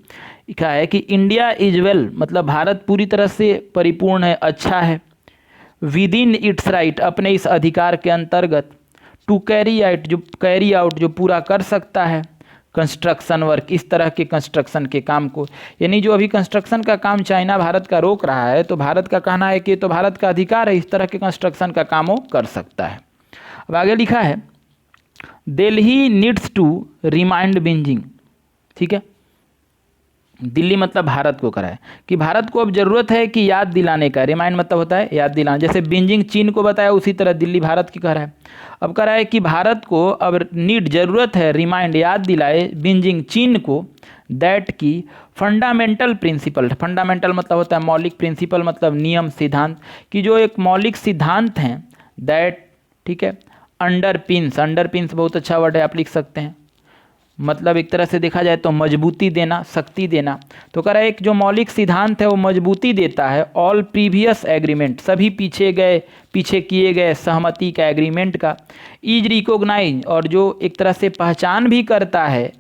Speaker 1: क्या है कि इंडिया इज वेल मतलब भारत पूरी तरह से परिपूर्ण है, अच्छा है, विद इन इट्स राइट अपने इस अधिकार के अंतर्गत, टू कैरी आउट जो पूरा कर सकता है कंस्ट्रक्शन वर्क इस तरह के कंस्ट्रक्शन के काम को, यानी जो अभी कंस्ट्रक्शन का काम चाइना भारत का रोक रहा है, तो भारत का कहना है कि तो भारत का अधिकार है, इस तरह के कंस्ट्रक्शन का काम वो कर सकता है। अब आगे लिखा है Delhi needs to remind Beijing, ठीक है, दिल्ली मतलब भारत को करा है कि भारत को अब जरूरत है कि याद दिलाने का, रिमाइंड मतलब होता है याद दिलाना, जैसे बीजिंग चीन को बताया उसी तरह दिल्ली भारत की कह रहा है। अब कह रहा है कि भारत को अब नीड जरूरत है, रिमाइंड याद दिलाए बीजिंग चीन को, दैट की फंडामेंटल प्रिंसिपल, फंडामेंटल मतलब होता है मौलिक, प्रिंसिपल मतलब नियम सिद्धांत, कि जो एक मौलिक सिद्धांत हैं, दैट ठीक है, अंडर पिंस बहुत अच्छा वर्ड है, आप लिख सकते हैं, मतलब एक तरह से देखा जाए तो मजबूती देना, शक्ति देना। तो कह रहा है एक जो मौलिक सिद्धांत है वो मजबूती देता है ऑल प्रीवियस एग्रीमेंट, सभी पीछे किए गए सहमति का, एग्रीमेंट का, इज रिकॉग्नाइज और जो एक तरह से पहचान भी करता है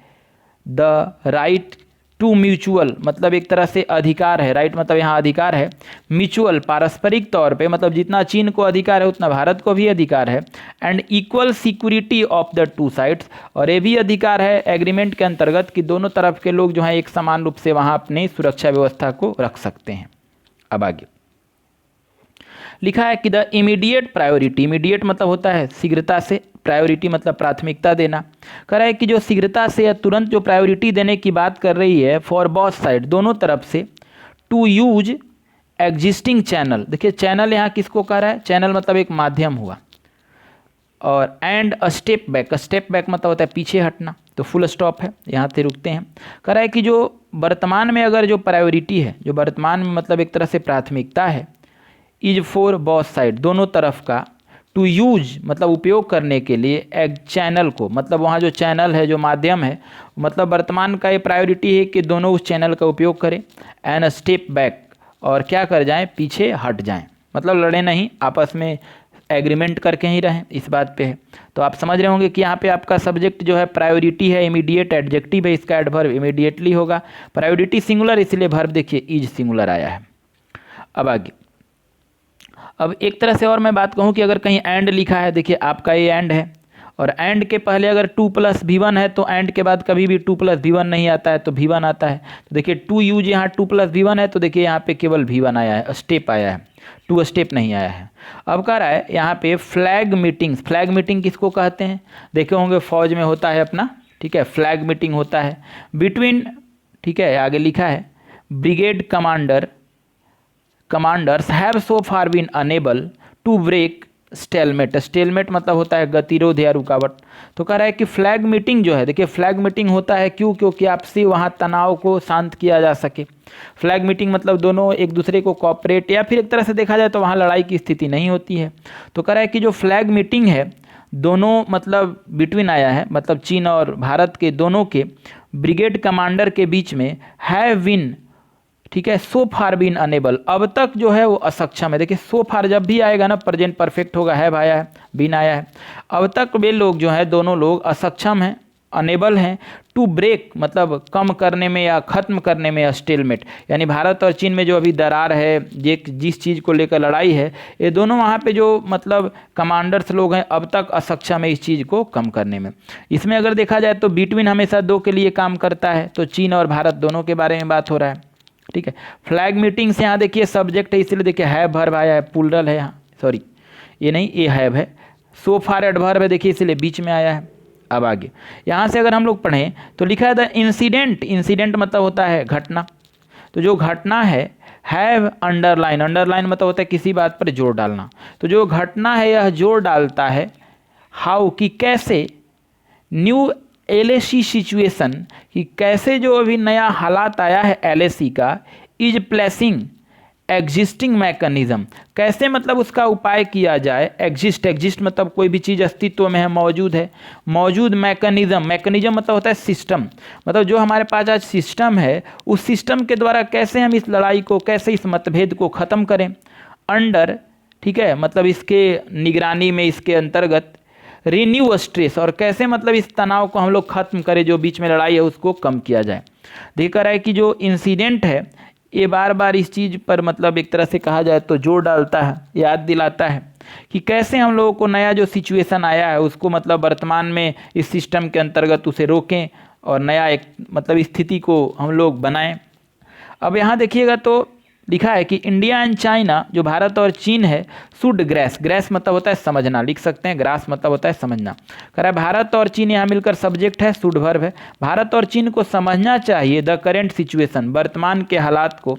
Speaker 1: द राइट टू म्यूचुअल मतलब एक तरह से अधिकार है, राइट मतलब यहाँ अधिकार है, म्यूचुअल पारस्परिक तौर पे मतलब जितना चीन को अधिकार है उतना भारत को भी अधिकार है, and equal security of the two sides और ये भी अधिकार है एग्रीमेंट के अंतर्गत कि दोनों तरफ के लोग जो हैं एक समान रूप से वहाँ अपनी सुरक्षा व्यवस्था को रख सकते हैं। अब आगे लिखा है कि द इमीडिएट प्रायोरिटी, इमीडिएट मतलब होता है शीघ्रता से, प्रायोरिटी मतलब प्राथमिकता देना। कह रहा है कि जो शीघ्रता से या तुरंत जो प्रायोरिटी देने की बात कर रही है फॉर बोथ साइड दोनों तरफ से, टू यूज एग्जिस्टिंग चैनल, देखिए चैनल यहाँ किसको कह रहा है, चैनल मतलब एक माध्यम हुआ, और एंड अ स्टेप बैक मतलब होता है पीछे हटना, तो फुल स्टॉप है, यहाँ से रुकते हैं। कह रहा है कि जो वर्तमान में अगर जो प्रायोरिटी है, जो वर्तमान में मतलब एक तरह से प्राथमिकता है, इज फॉर बोथ साइड दोनों तरफ का, टू यूज मतलब उपयोग करने के लिए, एक चैनल को मतलब वहाँ जो चैनल है जो माध्यम है मतलब वर्तमान का ये प्रायोरिटी है कि दोनों उस चैनल का उपयोग करें, एंड स्टेप बैक और क्या कर जाएं, पीछे हट जाएं, मतलब लड़े नहीं, आपस में एग्रीमेंट करके ही रहें, इस बात पे है। तो आप समझ रहे होंगे कि यहाँ पे आपका सब्जेक्ट जो है प्रायोरिटी है, इमीडिएट एडजेक्टिव है, इसका एडवर्ब इमीडिएटली होगा, प्रायोरिटी सिंगुलर इसलिए वर्ब देखिए इज सिंगुलर आया है। अब आगे, अब एक तरह से और मैं बात कहूँ कि अगर कहीं एंड लिखा है, देखिए आपका ये एंड है और एंड के पहले अगर 2+V1 है तो एंड के बाद कभी भी 2+V1 नहीं आता है, तो V1 आता है। तो देखिए टू यूज यहाँ 2+V1 है, तो देखिए यहाँ पे केवल V1 आया है, स्टेप आया है, 2 स्टेप नहीं आया है। अब कह रहा है यहाँ पे फ्लैग मीटिंग्स, फ्लैग मीटिंग किसको कहते हैं, देखे होंगे फौज में होता है अपना, ठीक है, फ्लैग मीटिंग होता है बिटवीन, ठीक है, आगे लिखा है brigade commanders have so far been unable to break stalemate, stalemate मतलब होता है गतिरोध या रुकावट। तो कह रहा है कि फ्लैग मीटिंग जो है, देखिए फ्लैग मीटिंग होता है क्यों, क्योंकि आपसी वहाँ तनाव को शांत किया जा सके। फ्लैग मीटिंग मतलब दोनों एक दूसरे को कॉपरेट या फिर एक तरह से देखा जाए तो वहाँ लड़ाई की स्थिति नहीं होती है। तो कह रहा है कि जो फ्लैग मीटिंग है दोनों मतलब बिटवीन आया है, मतलब चीन और भारत के दोनों के ब्रिगेड कमांडर के बीच में, हैव बीन, ठीक है, सो फार बीन अनेबल, अब तक जो है वो असक्षम है। देखिए सो फार जब भी आएगा ना प्रेजेंट परफेक्ट होगा, है आया है, बीन आया है, अब तक वे लोग जो है दोनों लोग असक्षम हैं, अनेबल हैं, टू ब्रेक मतलब कम करने में या ख़त्म करने में स्टेलमेट, यानी भारत और चीन में जो अभी दरार है, ये जिस चीज़ को लेकर लड़ाई है, ये दोनों वहाँ पे जो मतलब कमांडर्स लोग हैं अब तक असक्षम है इस चीज़ को कम करने में। इसमें अगर देखा जाए तो बिटवीन हमेशा दो के लिए काम करता है, तो चीन और भारत दोनों के बारे में बात हो रहा है। ठीक है, फ्लैग मीटिंग्स यहाँ देखिए सब्जेक्ट है, इसलिए देखिए हैव वर्ब आया है, प्लूरल है यहाँ, सॉरी ये नहीं, ये हैव है। सो फार एडवर्ब है देखिए, इसलिए बीच में आया है। अब आगे यहाँ से अगर हम लोग पढ़ें तो लिखा है द इंसिडेंट, इंसिडेंट मतलब होता है घटना, तो जो घटना है हैव अंडरलाइन, अंडरलाइन मतलब होता है किसी बात पर जोर डालना, तो जो घटना है यह जोर डालता है हाउ कि कैसे, न्यू एलएसी सिचुएशन कि कैसे जो अभी नया हालात आया है एलएसी का, इज प्लेसिंग एग्जिस्टिंग मैकेनिज्म, कैसे मतलब उसका उपाय किया जाए, एग्जिस्ट, एग्जिस्ट मतलब कोई भी चीज़ अस्तित्व में है, मौजूद है, मौजूद मैकेनिज्म, मैकेनिज्म मतलब होता है सिस्टम, मतलब जो हमारे पास आज सिस्टम है उस सिस्टम के द्वारा कैसे हम इस लड़ाई को, कैसे इस मतभेद को ख़त्म करें, अंडर, ठीक है, मतलब इसके निगरानी में, इसके अंतर्गत, रिन्यू स्ट्रेस, और कैसे मतलब इस तनाव को हम लोग ख़त्म करें, जो बीच में लड़ाई है उसको कम किया जाए। देखा रहा है कि जो इंसिडेंट है ये बार बार इस चीज़ पर मतलब एक तरह से कहा जाए तो जोर डालता है, याद दिलाता है कि कैसे हम लोगों को नया जो सिचुएशन आया है उसको मतलब वर्तमान में इस सिस्टम के अंतर्गत उसे रोकें और नया एक मतलब स्थिति को हम लोग बनाएं। अब यहाँ देखिएगा तो लिखा है कि इंडिया एंड चाइना, जो भारत और चीन है, शुड ग्रेस, ग्रेस मतलब होता है समझना, लिख सकते हैं, ग्रास मतलब होता है समझना, कह रहा है भारत और चीन यहाँ मिलकर सब्जेक्ट है, शुड वर्ब है, भारत और चीन को समझना चाहिए द करेंट सिचुएशन, वर्तमान के हालात को,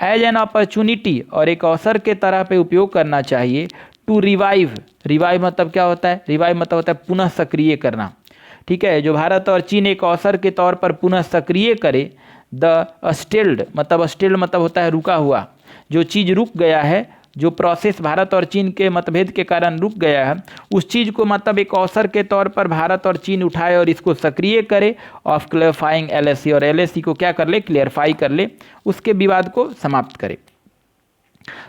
Speaker 1: एज एन अपॉर्चुनिटी, और एक अवसर के तरह पे उपयोग करना चाहिए, टू रिवाइव, रिवाइव मतलब क्या होता है, रिवाइव मतलब होता है पुनः सक्रिय करना। ठीक है, जो भारत और चीन एक अवसर के तौर पर पुनः सक्रिय करे, द स्टिल्ड मतलब स्टिल्ड मतलब होता है रुका हुआ, जो चीज़ रुक गया है, जो प्रोसेस भारत और चीन के मतभेद के कारण रुक गया है, उस चीज़ को मतलब एक अवसर के तौर पर भारत और चीन उठाए और इसको सक्रिय करे, ऑफ क्लियरफाइंग एलएसी, और एलएसी को क्या कर ले, क्लियरफाई कर ले, उसके विवाद को समाप्त करे।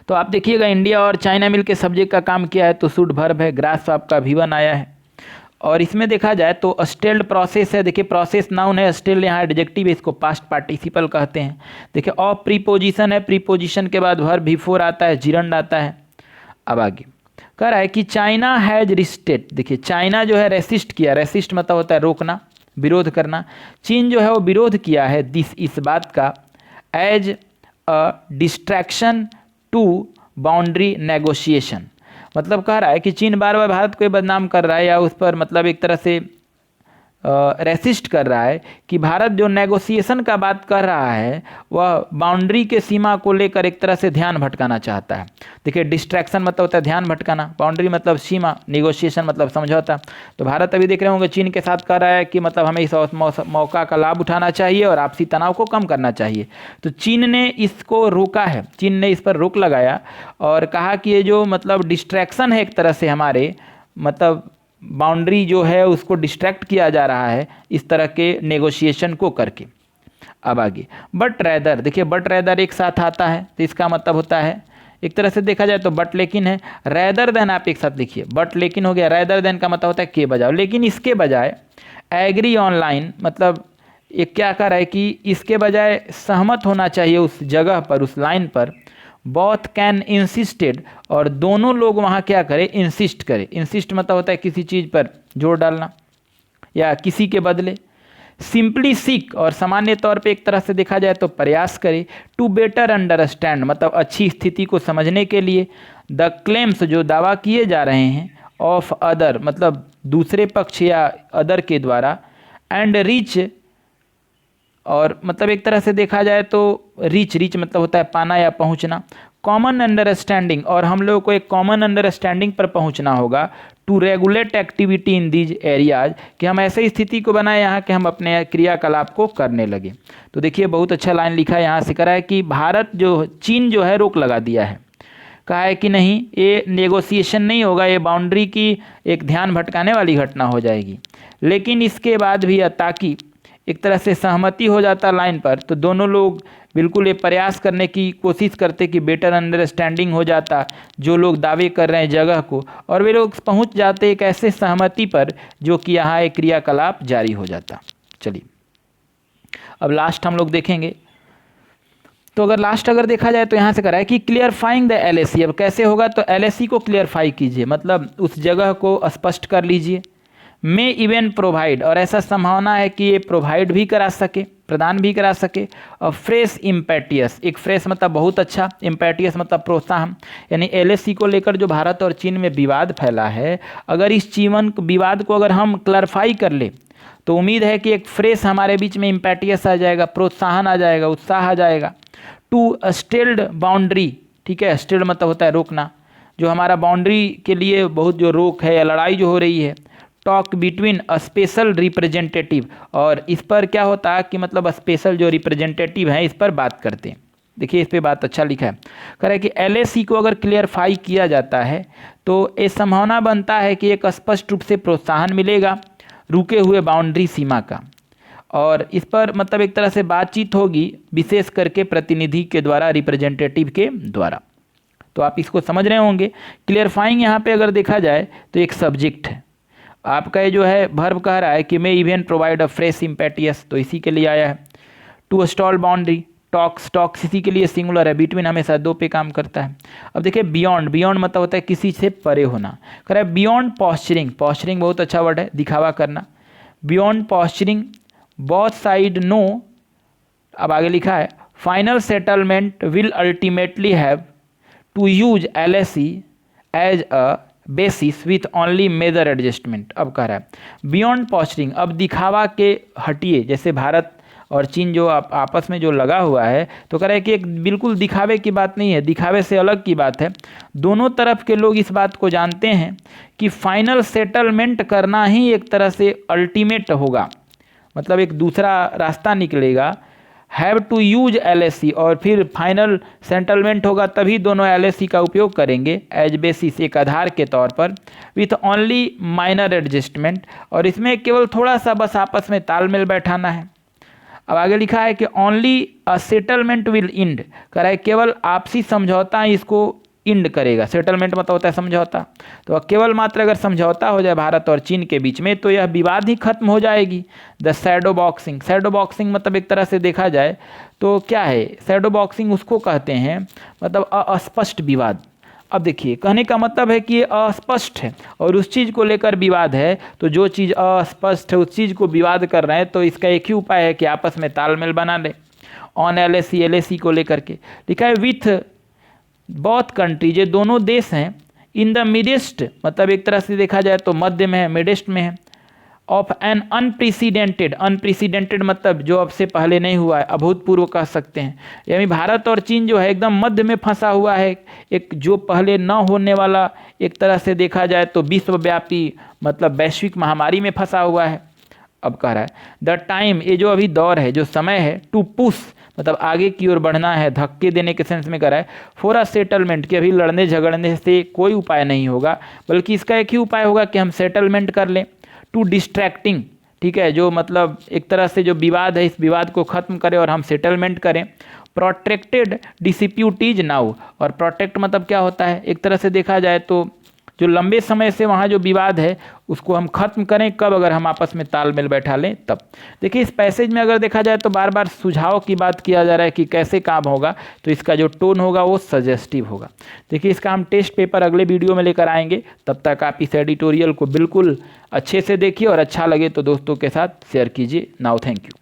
Speaker 1: तो आप देखिएगा इंडिया और चाइना मिलकर सब्जेक्ट का काम किया है, तो शुड वर्ब है, ग्रास आपका V1 आया है। और इसमें देखा जाए तो स्टेल्ड प्रोसेस है, देखिए प्रोसेस नाउन है, स्टेल्ड यहाँ एडजेक्टिव है, इसको पास्ट पार्टिसिपल कहते हैं। देखिए ऑफ प्रीपोजिशन है, प्रीपोजिशन के बाद वर्ब V4 आता है, जिरंड आता है। अब आगे कह रहा है कि चाइना हैज रिस्टेड, देखिए चाइना जो है रेसिस्ट किया, रेसिस्ट मतलब होता है रोकना, विरोध करना, चीन जो है वो विरोध किया है दिस, इस बात का, as a distraction to boundary negotiation, मतलब कह रहा है कि चीन बार बार भारत को बदनाम कर रहा है या उस पर मतलब एक तरह से रेसिस्ट कर रहा है कि भारत जो नेगोशिएशन का बात कर रहा है वह बाउंड्री के सीमा को लेकर एक तरह से ध्यान भटकाना चाहता है। देखिए डिस्ट्रैक्शन मतलब होता है ध्यान भटकाना, बाउंड्री मतलब सीमा, नेगोशिएशन मतलब समझौता। तो भारत अभी देख रहे होंगे चीन के साथ कह रहा है कि मतलब हमें इस मौका का लाभ उठाना चाहिए और आपसी तनाव को कम करना चाहिए। तो चीन ने इसको रोका है, चीन ने इस पर रोक लगाया और कहा कि ये जो मतलब डिस्ट्रैक्शन है एक तरह से हमारे मतलब बाउंड्री जो है उसको डिस्ट्रैक्ट किया जा रहा है इस तरह के नेगोशिएशन को करके। अब आगे बट रैदर, देखिए बट रैदर एक साथ आता है तो इसका मतलब होता है एक तरह से देखा जाए तो बट लेकिन है, रैदर देन आप एक साथ लिखिए, बट लेकिन हो गया, रैदर देन का मतलब होता है के बजाय, लेकिन इसके बजाय एग्री ऑनलाइन, मतलब ये क्या कर रहा है कि इसके बजाय सहमत होना चाहिए उस जगह पर, उस लाइन पर, बोथ कैन इंसिस्टेड, और दोनों लोग वहाँ क्या करें, इंसिस्ट करें। इंसिस्ट मतलब होता है किसी चीज़ पर जोर डालना या किसी के बदले। सिंपली सीक, और सामान्य तौर पे एक तरह से देखा जाए तो प्रयास करे। टू बेटर अंडरस्टैंड मतलब अच्छी स्थिति को समझने के लिए। द क्लेम्स जो दावा किए जा रहे हैं, ऑफ अदर मतलब दूसरे पक्ष या अदर के द्वारा, एंड रीच, और मतलब एक तरह से देखा जाए तो रीच, रीच मतलब होता है पाना या पहुंचना। कॉमन अंडरस्टैंडिंग, और हम लोगों को एक कॉमन अंडरस्टैंडिंग पर पहुंचना होगा। To regulate activity in these areas, कि हम ऐसे स्थिति को बनाए यहाँ कि हम अपने क्रियाकलाप को करने लगे। तो देखिए बहुत अच्छा लाइन लिखा है यहाँ से, करा है कि भारत जो चीन जो है रोक लगा दिया है, कहा है कि नहीं ये नेगोशिएशन नहीं होगा, ये बाउंड्री की एक ध्यान भटकाने वाली घटना हो जाएगी। लेकिन इसके बाद भी ताकि एक तरह से सहमति हो जाता लाइन पर, तो दोनों लोग बिल्कुल ये प्रयास करने की कोशिश करते कि बेटर अंडरस्टैंडिंग हो जाता, जो लोग दावे कर रहे हैं जगह को, और वे लोग पहुंच जाते एक ऐसे सहमति पर जो कि यहाँ एक क्रियाकलाप जारी हो जाता। चलिए अब लास्ट हम लोग देखेंगे। तो अगर लास्ट अगर देखा जाए तो यहाँ से करा है कि क्लियरफाइंग द एलएसी। अब कैसे होगा, तो एलएसी को क्लियरफाई कीजिए, मतलब उस जगह को स्पष्ट कर लीजिए। मे इवन प्रोवाइड, और ऐसा संभावना है कि ये प्रोवाइड भी करा सके, प्रदान भी करा सके। और फ्रेश इम्पैटियस, एक फ्रेश मतलब बहुत अच्छा, इम्पैटियस मतलब प्रोत्साहन। यानी एलएसी को लेकर जो भारत और चीन में विवाद फैला है, अगर इस विवाद को अगर हम क्लैरिफाई कर ले तो उम्मीद है कि एक फ्रेश हमारे बीच में इम्पैटियस आ जाएगा, प्रोत्साहन आ जाएगा, उत्साह आ जाएगा। टू स्टिल्ड बाउंड्री, ठीक है, स्टिल्ड मतलब होता है रोकना, जो हमारा बाउंड्री के लिए बहुत जो रोक है या लड़ाई जो हो रही है। Talk between a special representative, और इस पर क्या होता है कि मतलब स्पेशल जो रिप्रेजेंटेटिव हैं इस पर बात करते हैं। देखिए इस पे बात अच्छा लिखा है, कह रहा है कि एलएसी को अगर क्लियरफाई किया जाता है तो ये संभावना बनता है कि एक स्पष्ट रूप से प्रोत्साहन मिलेगा रुके हुए बाउंड्री सीमा का, और इस पर मतलब एक तरह से बातचीत होगी, विशेष करके प्रतिनिधि के द्वारा, रिप्रेजेंटेटिव के द्वारा। तो आप इसको समझ रहे होंगे। क्लियरफाइंग यहाँ पे अगर देखा जाए तो एक सब्जेक्ट है, आपका ये जो है वर्ब कह रहा है कि may even provide a fresh impetus, तो इसी के लिए आया है। टू स्टॉल बाउंड्री, टॉक्स इसी के लिए सिंगुलर है, बिटवीन हमेशा दो पे काम करता है। अब देखिए बियॉन्ड मतलब होता है किसी से परे होना, कह रहा है बियॉन्ड पॉस्चरिंग बहुत अच्छा वर्ड है, दिखावा करना। Beyond posturing both side no, अब आगे लिखा है final settlement will ultimately have to use LAC as a basis with only major adjustment. अब कह रहा है बियॉन्ड पॉस्चरिंग, अब दिखावा के हटिए, जैसे भारत और चीन जो आपस में जो लगा हुआ है, तो कह रहा है कि एक बिल्कुल दिखावे की बात नहीं है, दिखावे से अलग की बात है। दोनों तरफ के लोग इस बात को जानते हैं कि फाइनल सेटलमेंट करना ही एक तरह से अल्टीमेट होगा, मतलब एक दूसरा रास्ता निकलेगा। हैव टू यूज एलएसी, और फिर फाइनल सेटलमेंट होगा तभी दोनों एलएसी का उपयोग करेंगे एज बेसिस, एक आधार के तौर पर, विथ ओनली माइनर एडजस्टमेंट, और इसमें केवल थोड़ा सा बस आपस में तालमेल बैठाना है। अब आगे लिखा है कि only a settlement will end, कह रहा है केवल आपसी समझौता इसको इंड करेगा। सेटलमेंट मतलब होता है समझौता, तो केवल मात्र अगर समझौता हो जाए भारत और चीन के बीच में तो यह विवाद ही खत्म हो जाएगी। द शैडो बॉक्सिंग मतलब एक तरह से देखा जाए तो क्या है, शैडो बॉक्सिंग उसको कहते हैं, मतलब अस्पष्ट विवाद। अब देखिए कहने का मतलब है कि ये अस्पष्ट है और उस चीज़ को लेकर विवाद है, तो जो चीज़ अस्पष्ट है उस चीज़ को विवाद कर रहे हैं, तो इसका एक ही उपाय है कि आपस में तालमेल बना ले। ऑन एलएसी को लेकर के लिखा है विथ बोथ कंट्रीज, ये दोनों देश हैं, इन द मिडेस्ट मतलब एक तरह से देखा जाए तो मध्य में है, मिडेस्ट में है, ऑफ एन अनप्रेसिडेंटेड मतलब जो अब से पहले नहीं हुआ है, अभूतपूर्व कह सकते हैं। यानी भारत और चीन जो है एकदम मध्य में फंसा हुआ है, एक जो पहले न होने वाला एक तरह से देखा जाए तो विश्वव्यापी मतलब वैश्विक महामारी में फंसा हुआ है। अब कह रहा है द टाइम, ये जो अभी दौर है, जो समय है, टू पुश मतलब आगे की ओर बढ़ना है, धक्के देने के सेंस में कह रहा है। फॉर अ सेटलमेंट, कि अभी लड़ने झगड़ने से कोई उपाय नहीं होगा, बल्कि इसका एक ही उपाय होगा कि हम सेटलमेंट कर लें। टू डिस्ट्रैक्टिंग, ठीक है, जो मतलब एक तरह से जो विवाद है इस विवाद को ख़त्म करें और हम सेटलमेंट करें। प्रोटेक्टेड डिस्प्यूट इज नाउ, और प्रोटेक्ट मतलब क्या होता है, एक तरह से देखा जाए तो जो लंबे समय से वहाँ जो विवाद है उसको हम खत्म करें, कब, अगर हम आपस में तालमेल बैठा लें तब। देखिए इस पैसेज में अगर देखा जाए तो बार बार सुझाव की बात किया जा रहा है कि कैसे काम होगा, तो इसका जो टोन होगा वो सजेस्टिव होगा। देखिए इसका हम टेस्ट पेपर अगले वीडियो में लेकर आएंगे, तब तक आप इस एडिटोरियल को बिल्कुल अच्छे से देखिए और अच्छा लगे तो दोस्तों के साथ शेयर कीजिए। Now thank you.